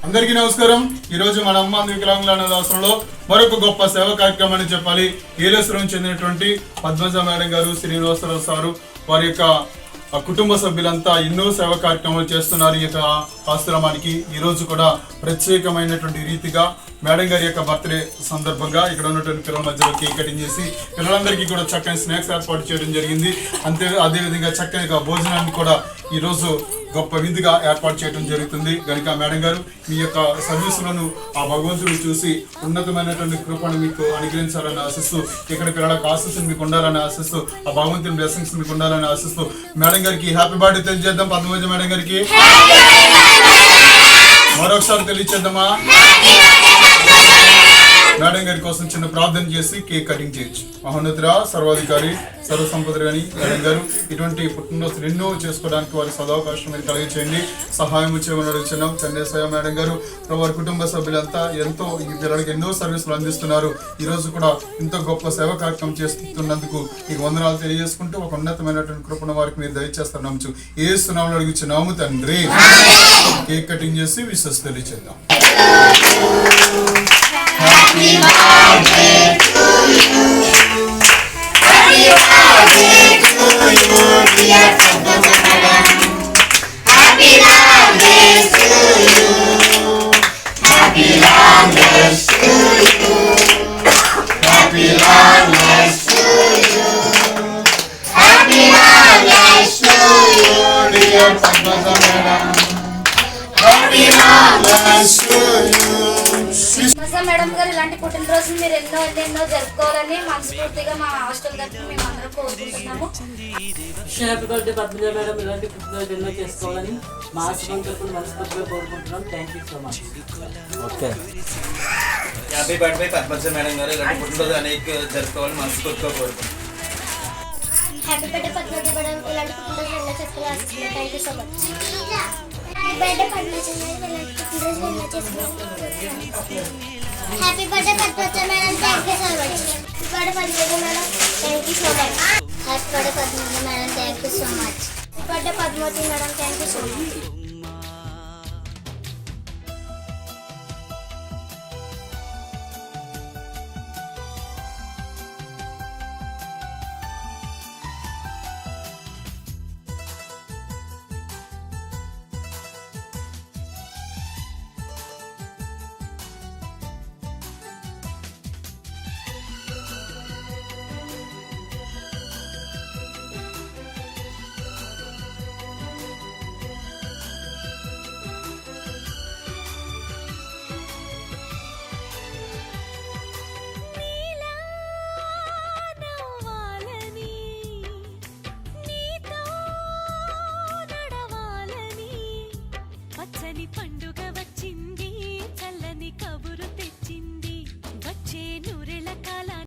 అందరికీ నమస్కారం. ఈ రోజు మన అమ్మ వికలాంగుల అనాథాశ్రమంలో మరొక గొప్ప సేవా కార్యక్రమాన్ని చెప్పాలి. ఏలేశ్వరం చెందినటువంటి పద్మజ మేడం గారు, శ్రీనివాసరావు సారు, వారి యొక్క కుటుంబ సభ్యులంతా ఎన్నో సేవా కార్యక్రమాలు చేస్తున్నారు. ఈ యొక్క ఆశ్రమానికి ఈ రోజు కూడా ప్రత్యేకమైనటువంటి రీతిగా మేడం గారి యొక్క బర్త్డే సందర్భంగా ఇక్కడ ఉన్నటువంటి పిల్లల మధ్యలో కేక్ కటింగ్ చేసి పిల్లలందరికీ కూడా చక్కని స్నాక్స్ ఏర్పాటు చేయడం జరిగింది. అదేవిధంగా చక్కని భోజనాన్ని కూడా ఈరోజు గొప్ప విందుగా ఏర్పాటు చేయడం జరుగుతుంది. కనుక మేడం గారు, మీ యొక్క సర్వీసులను ఆ భగవంతుడు చూసి ఉన్నతమైనటువంటి కృపను మీకు అనుగ్రహించాలని ఆశిస్తూ, ఇక్కడ పిల్లలకు ఆశీస్సులు మీకు ఉండాలని ఆశిస్తూ, ఆ భగవంతుని బ్లెస్సింగ్స్ మీకు ఉండాలని ఆశిస్తూ మేడం గారికి హ్యాపీ బర్త్డే తెలియజేద్దాం. పద్మజ మేడం గారికి మరొకసారి తెలియచేద్దామా? మేడం గారి కోసం చిన్న ప్రార్థన చేసి కేక్ కటింగ్ చేయొచ్చు. మహోన్నతుడ, సర్వాధికారి, సర్వసంపద గాని మేడం గారు ఇటువంటి పుట్టినరోజులు ఎన్నో చేసుకోవడానికి వారి సదావకాశం మీరు కలిగించండి, సహాయం చేయమని అడుగుతున్నాం. చంద్రశయ మేడం గారు, వారి కుటుంబ సభ్యులంతా ఎంతో ఈ పిల్లలకి ఎన్నో సర్వీసులు అందిస్తున్నారు. ఈ రోజు కూడా ఎంతో గొప్ప సేవ కార్యక్రమం చేస్తున్నందుకు మీకు వందనాలు తెలియజేసుకుంటూ ఒక ఉన్నతమైనటువంటి కృపణ వారికి మీరు దయచేస్తారు నమ్ముచు ఏస్తున్నామని అడుగుచున్నాము తండ్రి. కేక్ కటింగ్ చేసి విశ్వాస తెలియచేద్దాం. Happy birthday to you. Happy birthday to you, dear Padmaja madam. Happy birthday to you. Happy birthday to you. Happy birthday to you. Happy birthday to you, dear Padmaja madam. Happy birthday to you. Madam గారు, ఇలాంటి పుట్టినరోజు మీరు ఎన్నో జరుపుకోవాలని మనస్ఫూర్తిగా మా hostel తరఫున మేము అందరం కోరుకుంటున్నాము. హ్యాపీ బర్త్డే పద్మజ మేడం, ఇలాంటి పుట్టినరోజు ఎన్నో చేసుకోవాలని మా హాస్టల్ తరఫున మనస్ఫూర్తిగా కోరుకుంటున్నాం. Thank you so much. Okay, happy birthday Padmaja madam గారు, ఇలాంటి పుట్టినరోజు అనేక జరుపుకోవాలని మనస్ఫూర్తిగా కోరుకుంటున్నాం. హ్యాపీ బర్త్డే పద్మజ మేడం, ఇలాంటి పుట్టినరోజు ఎన్నో చేసుకోవాలని thank you so much. Happy birthday Padmaja madam, ఇలాంటి పుట్టినరోజు ఎన్నో చేసుకోవాలని. Happy birthday Padmaja madam, thank you so much. Happy birthday Padmaja madam, thank you so much. Happy birthday Padmaja madam, thank you so much. Happy birthday Padmaja madam, thank you so much. పండు